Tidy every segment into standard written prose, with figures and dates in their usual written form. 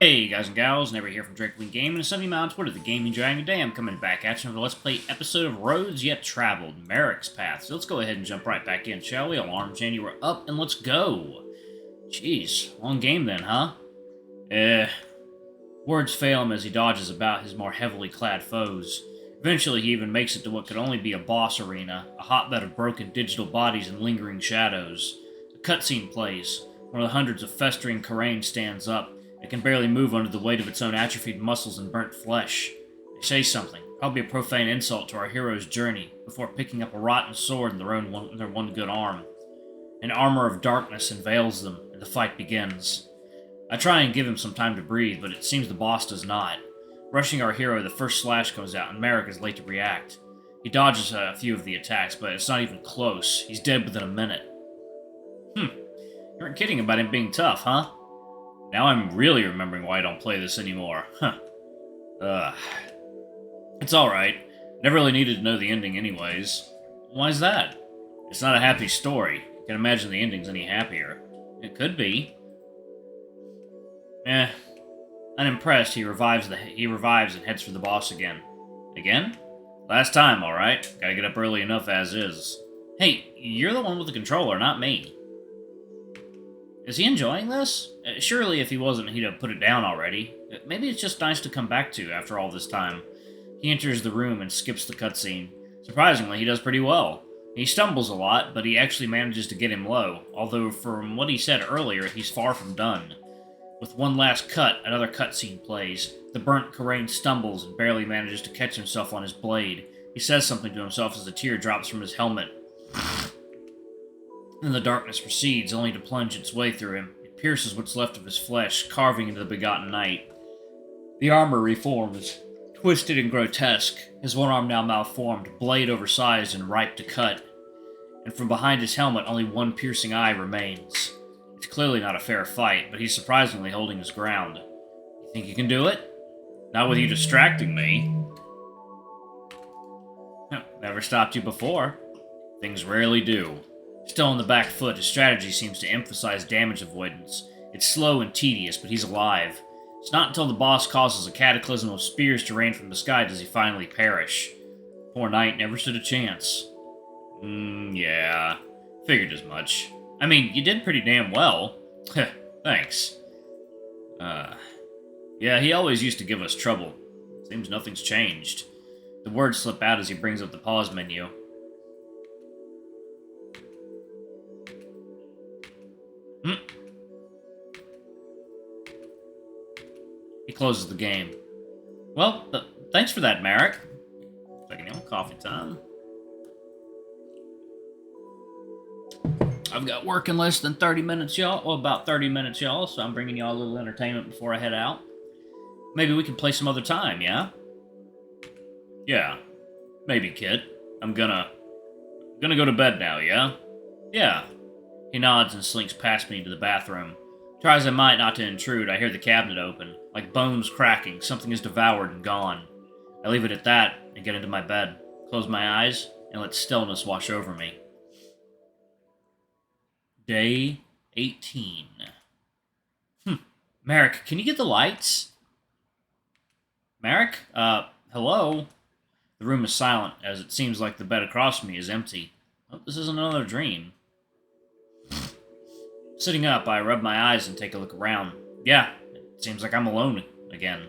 Hey guys and gals, Never here from Drake Game and Sunny Mountain Twitter, the Gaming Dragon. Today I'm coming back at you with a Let's Play episode of Roads Yet Traveled, Marruk's Path. So let's go ahead and jump right back in, shall we? Alarm chain, you are up, and let's go. Jeez, long game then, huh? Words fail him as he dodges about his more heavily clad foes. Eventually he even makes it to what could only be a boss arena, a hotbed of broken digital bodies and lingering shadows. A cutscene plays. One of the hundreds of festering Karain stands up. It can barely move under the weight of its own atrophied muscles and burnt flesh. They say something, probably a profane insult to our hero's journey, before picking up a rotten sword in their one good arm. An armor of darkness enveils them, and the fight begins. I try and give him some time to breathe, but it seems the boss does not. Rushing our hero, the first slash comes out, and Marruk is late to react. He dodges a few of the attacks, but it's not even close. He's dead within a minute. You weren't kidding about him being tough, huh? Now I'm really remembering why I don't play this anymore. It's alright. Never really needed to know the ending anyways. Why's that? It's not a happy story. Can't imagine the ending's any happier. It could be. Unimpressed, he revives and heads for the boss again. Again? Last time, alright. Gotta get up early enough as is. Hey, you're the one with the controller, not me. Is he enjoying this? Surely if he wasn't, he'd have put it down already. Maybe it's just nice to come back to after all this time. He enters the room and skips the cutscene. Surprisingly, he does pretty well. He stumbles a lot, but he actually manages to get him low, although from what he said earlier, he's far from done. With one last cut, another cutscene plays. The burnt Karain stumbles and barely manages to catch himself on his blade. He says something to himself as a tear drops from his helmet. Then the darkness proceeds, only to plunge its way through him. It pierces what's left of his flesh, carving into the begotten night. The armor reforms, twisted and grotesque, his one arm now malformed, blade oversized and ripe to cut. And from behind his helmet, only one piercing eye remains. It's clearly not a fair fight, but he's surprisingly holding his ground. You think you can do it? Not with you distracting me. Never stopped you before. Things rarely do. Still on the back foot, his strategy seems to emphasize damage avoidance. It's slow and tedious, but he's alive. It's not until the boss causes a cataclysm of spears to rain from the sky does he finally perish. Poor knight never stood a chance. Yeah. Figured as much. I mean, you did pretty damn well. Thanks. Yeah, he always used to give us trouble. Seems nothing's changed. The words slip out as he brings up the pause menu. He closes the game. Well, thanks for that, Marruk. Coffee time. I've got work in less than 30 minutes, y'all. Well, about 30 minutes, y'all, so I'm bringing y'all a little entertainment before I head out. Maybe we can play some other time, yeah? Yeah. Maybe, kid. I'm gonna go to bed now, yeah? Yeah. He nods and slinks past me into the bathroom. Try as I might not to intrude, I hear the cabinet open. Like bones cracking, something is devoured and gone. I leave it at that and get into my bed, close my eyes, and let stillness wash over me. Day 18. Marruk, can you get the lights? Marruk? Hello? The room is silent, as it seems like the bed across from me is empty. I hope this isn't another dream. Sitting up, I rub my eyes and take a look around. Yeah, it seems like I'm alone again.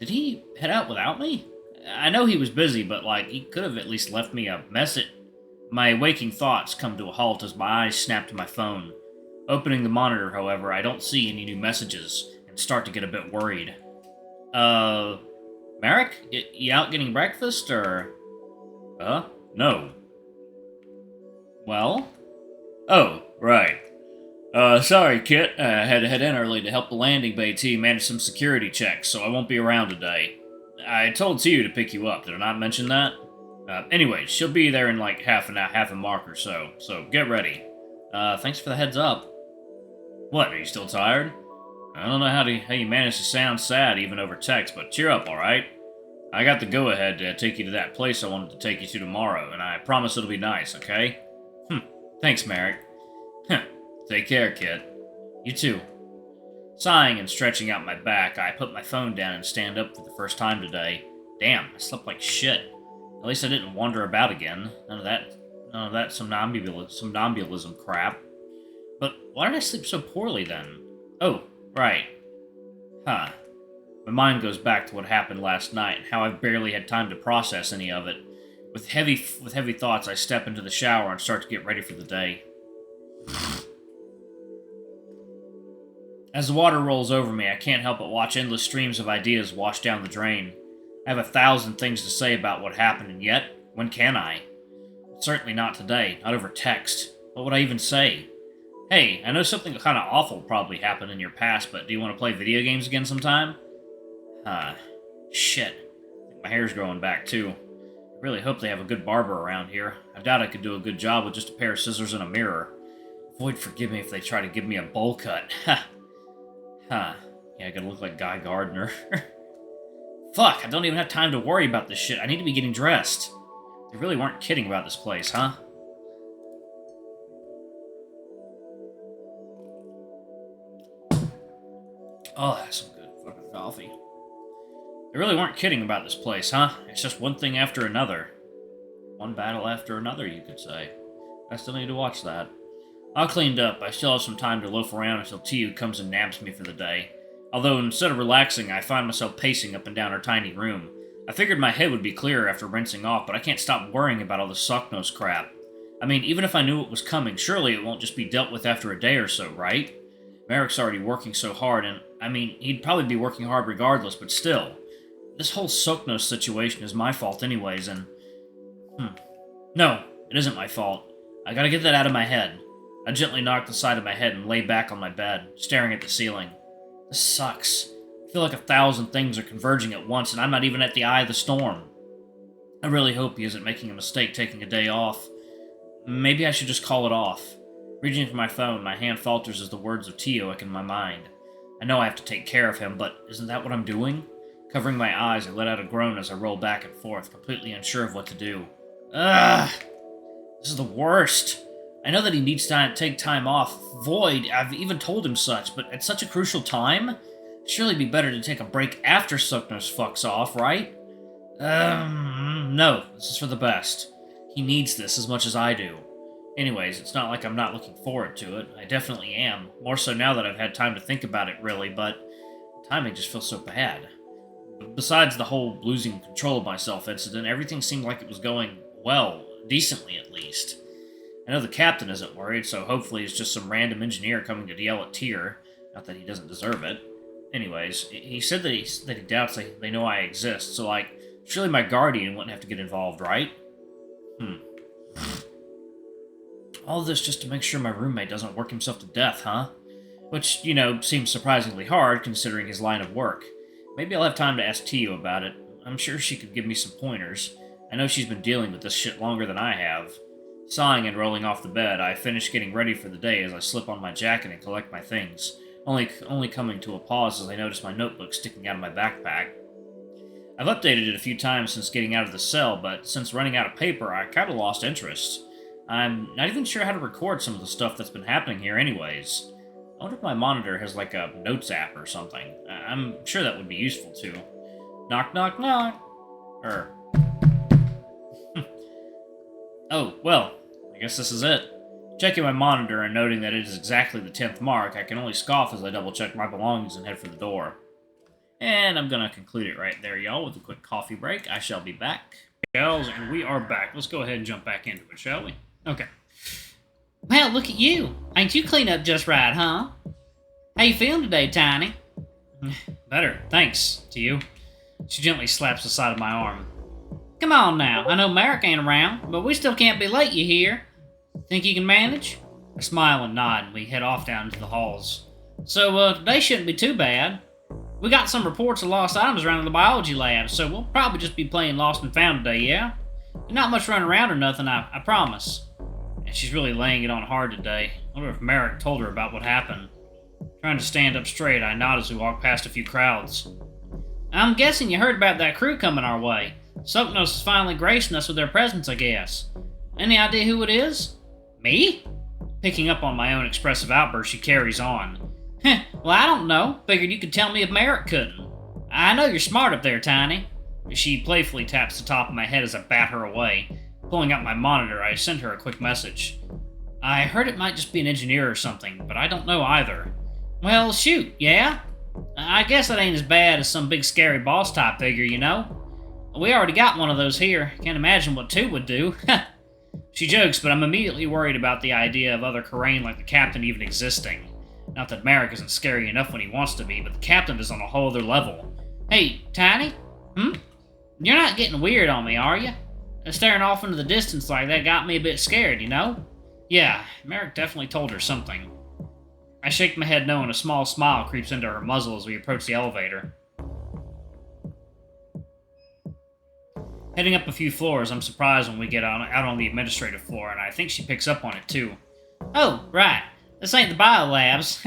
Did he head out without me? I know he was busy, but, he could have at least left me a message. My waking thoughts come to a halt as my eyes snap to my phone. Opening the monitor, however, I don't see any new messages, and start to get a bit worried. Marruk? You out getting breakfast, or...? No. Well? Oh, right. Sorry, Kit. I had to head in early to help the landing bay team manage some security checks, so I won't be around today. I told Tiu to pick you up. Did I not mention that? Anyways, she'll be there in half a mark or so get ready. Thanks for the heads up. What, are you still tired? I don't know how you manage to sound sad even over text, but cheer up, alright? I got the go-ahead to take you to that place I wanted to take you to tomorrow, and I promise it'll be nice, okay? Thanks, Marruk. Take care, kid. You too. Sighing and stretching out my back, I put my phone down and stand up for the first time today. Damn, I slept like shit. At least I didn't wander about again. None of that somnambulism crap. But why did I sleep so poorly then? Oh, right. Huh. My mind goes back to what happened last night and how I've barely had time to process any of it. With heavy thoughts, I step into the shower and start to get ready for the day. As the water rolls over me, I can't help but watch endless streams of ideas wash down the drain. I have 1,000 things to say about what happened, and yet, when can I? Certainly not today, not over text. What would I even say? Hey, I know something kind of awful probably happened in your past, but do you want to play video games again sometime? Shit. I think my hair's growing back, too. I really hope they have a good barber around here. I doubt I could do a good job with just a pair of scissors and a mirror. Void forgive me if they try to give me a bowl cut. Yeah, I gotta look like Guy Gardner. Fuck, I don't even have time to worry about this shit. I need to be getting dressed. They really weren't kidding about this place, huh? Oh, that's some good fucking coffee. They really weren't kidding about this place, huh? It's just one thing after another. One battle after another, you could say. I still need to watch that. All cleaned up, I still have some time to loaf around until Tiu comes and naps me for the day. Although instead of relaxing, I find myself pacing up and down our tiny room. I figured my head would be clearer after rinsing off, but I can't stop worrying about all the Socknos crap. I mean, even if I knew it was coming, surely it won't just be dealt with after a day or so, right? Marruk's already working so hard, and, I mean, he'd probably be working hard regardless, but still. This whole Socknos situation is my fault anyways, and... No, it isn't my fault. I gotta get that out of my head. I gently knocked the side of my head and lay back on my bed, staring at the ceiling. This sucks. I feel like 1,000 things are converging at once, and I'm not even at the eye of the storm. I really hope he isn't making a mistake taking a day off. Maybe I should just call it off. Reaching for my phone, my hand falters as the words of Tio echo in my mind. I know I have to take care of him, but isn't that what I'm doing? Covering my eyes, I let out a groan as I roll back and forth, completely unsure of what to do. Ugh! This is the worst. I know that he needs to take time off. Void, I've even told him such, but at such a crucial time? It'd surely be better to take a break after Socknos fucks off, right? No, this is for the best. He needs this as much as I do. Anyways, it's not like I'm not looking forward to it. I definitely am. More so now that I've had time to think about it, really, but the timing just feels so bad. Besides the whole losing control of myself incident, everything seemed like it was going, well, decently at least. I know the captain isn't worried, so hopefully it's just some random engineer coming to yell at Tyr. Not that he doesn't deserve it. Anyways, he said that he doubts they know I exist, so, like, surely my guardian wouldn't have to get involved, right? All this just to make sure my roommate doesn't work himself to death, huh? Which, you know, seems surprisingly hard, considering his line of work. Maybe I'll have time to ask Tio about it. I'm sure she could give me some pointers. I know she's been dealing with this shit longer than I have. Sighing and rolling off the bed, I finish getting ready for the day as I slip on my jacket and collect my things, only coming to a pause as I notice my notebook sticking out of my backpack. I've updated it a few times since getting out of the cell, but since running out of paper, I kinda lost interest. I'm not even sure how to record some of the stuff that's been happening here anyways. I wonder if my monitor has like a notes app or something. I'm sure that would be useful too. Knock, knock, knock! Oh, well, I guess this is it. Checking my monitor and noting that it is exactly the 10th mark, I can only scoff as I double-check my belongings and head for the door. And I'm gonna conclude it right there, y'all, with a quick coffee break. I shall be back. And we are back. Let's go ahead and jump back into it, shall we? Okay. Well, look at you. Ain't you cleaned up just right, huh? How you feeling today, Tiny? Better, thanks to you. She gently slaps the side of my arm. Come on now. I know Marruk ain't around, but we still can't be late, you hear? Think you can manage? I smile and nod, and we head off down into the halls. So, today shouldn't be too bad. We got some reports of lost items around in the biology lab, so we'll probably just be playing Lost and Found today, yeah? Not much running around or nothing, I promise. And she's really laying it on hard today. I wonder if Marruk told her about what happened. Trying to stand up straight, I nod as we walk past a few crowds. I'm guessing you heard about that crew coming our way. Socknos is finally gracing us with their presence, I guess. Any idea who it is? Me? Picking up on my own expressive outburst, she carries on. Well, I don't know. Figured you could tell me if Marruk couldn't. I know you're smart up there, Tiny. She playfully taps the top of my head as I bat her away. Pulling out my monitor, I send her a quick message. I heard it might just be an engineer or something, but I don't know either. Well, shoot, yeah? I guess that ain't as bad as some big scary boss type figure, you know? We already got one of those here. Can't imagine what two would do. She jokes, but I'm immediately worried about the idea of other Karain like the captain even existing. Not that Marruk isn't scary enough when he wants to be, but the captain is on a whole other level. Hey, Tiny? You're not getting weird on me, are you? Staring off into the distance like that got me a bit scared, you know? Yeah, Marruk definitely told her something. I shake my head no, and a small smile creeps into her muzzle as we approach the elevator. Heading up a few floors, I'm surprised when we get out on the administrative floor, and I think she picks up on it too. Oh, right. This ain't the biolabs.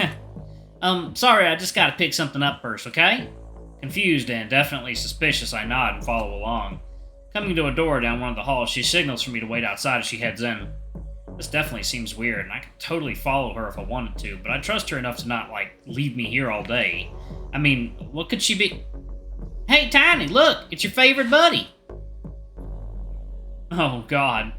Sorry, I just gotta pick something up first, okay? Confused and definitely suspicious, I nod and follow along. Coming to a door down one of the halls, she signals for me to wait outside as she heads in. This definitely seems weird, and I could totally follow her if I wanted to, but I trust her enough to not, leave me here all day. I mean, what could she be? Hey, Tiny, look! It's your favorite buddy! Oh, God.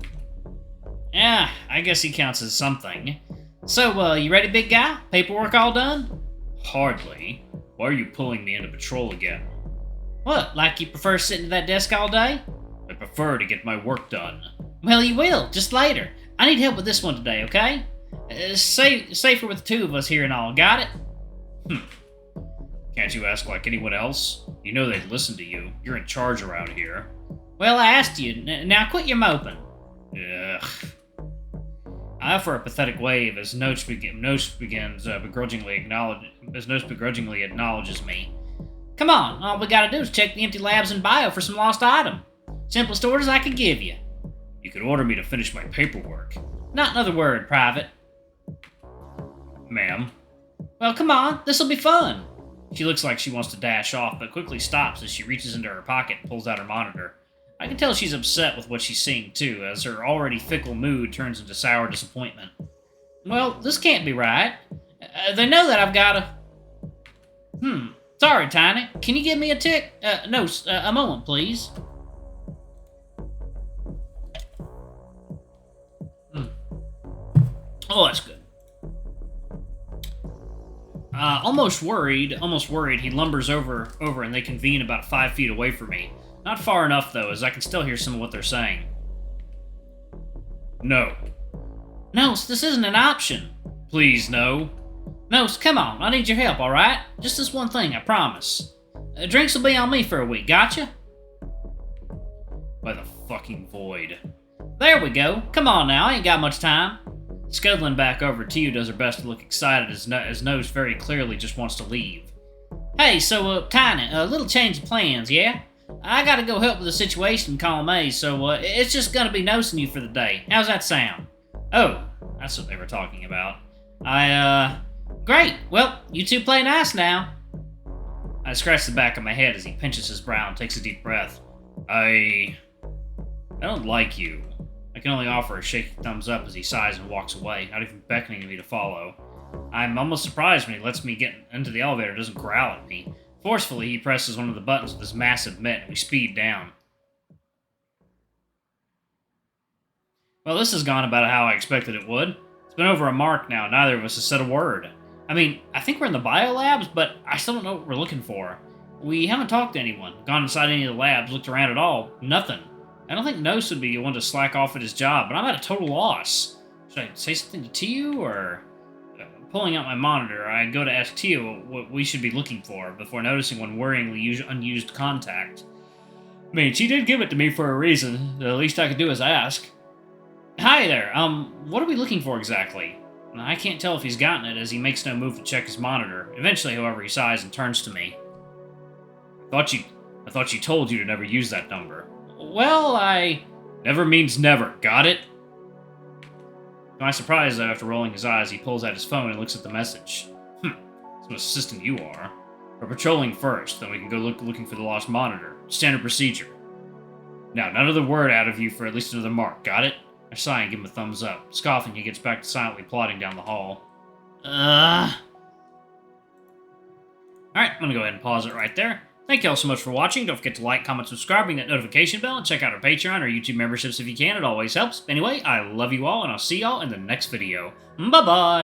Yeah, I guess he counts as something. So, you ready, big guy? Paperwork all done? Hardly. Why are you pulling me into patrol again? What, like you prefer sitting at that desk all day? I prefer to get my work done. Well, you will, just later. I need help with this one today, okay? Safer with the two of us here and all, got it? Can't you ask like anyone else? You know they'd listen to you. You're in charge around here. Well, I asked you. Now quit your moping. Ugh. I offer a pathetic wave as Nöcce begrudgingly acknowledges me. Come on, all we gotta do is check the empty labs in bio for some lost item. Simplest orders I could give you. You could order me to finish my paperwork. Not another word, Private. Ma'am. Well, come on, this'll be fun. She looks like she wants to dash off, but quickly stops as she reaches into her pocket and pulls out her monitor. I can tell she's upset with what she's seeing, too, as her already fickle mood turns into sour disappointment. Well, this can't be right. They know that I've got a... Sorry, Tiny. Can you give me a tick? No, a moment, please. Oh, that's good. Almost worried, he lumbers over and they convene about 5 feet away from me. Not far enough, though, as I can still hear some of what they're saying. No. No, this isn't an option. Please, no. No, come on, I need your help, alright? Just this one thing, I promise. Drinks will be on me for a week, gotcha? By the fucking void. There we go. Come on now, I ain't got much time. Scuttling back over, Tio does her best to look excited as Nose very clearly just wants to leave. Hey, so, Tiny, a little change of plans, yeah? I gotta go help with the situation in column A, so, it's just gonna be nosing you for the day. How's that sound? Oh, that's what they were talking about. Great. Well, you two play nice now. I scratch the back of my head as he pinches his brow and takes a deep breath. I don't like you. I can only offer a shaky thumbs up as he sighs and walks away, not even beckoning to me to follow. I'm almost surprised when he lets me get into the elevator and doesn't growl at me. Forcefully, he presses one of the buttons with his massive mitt, and we speed down. Well, this has gone about how I expected it would. It's been over a mark now, neither of us has said a word. I mean, I think we're in the biolabs, but I still don't know what we're looking for. We haven't talked to anyone, gone inside any of the labs, looked around at all. Nothing. I don't think Nöcce would be one to slack off at his job, but I'm at a total loss. Should I say something to Tio, or... Pulling out my monitor, I go to ask Tio what we should be looking for, before noticing one worryingly unused contact. I mean, she did give it to me for a reason. The least I could do is ask. Hi there, what are we looking for exactly? I can't tell if he's gotten it, as he makes no move to check his monitor. Eventually, however, he sighs and turns to me. I thought she told you to never use that number. Well, Never means never, got it? To my surprise, though, after rolling his eyes, he pulls out his phone and looks at the message. Some assistant you are. We're patrolling first, then we can go looking for the lost monitor. Standard procedure. Now, none of the word out of you for at least another mark, got it? I sigh and give him a thumbs up. Scoffing, he gets back to silently plodding down the hall. Alright, I'm gonna go ahead and pause it right there. Thank you all so much for watching. Don't forget to like, comment, subscribe, ring that notification bell, and check out our Patreon or YouTube memberships if you can. It always helps. Anyway, I love you all, and I'll see y'all in the next video. Bye-bye!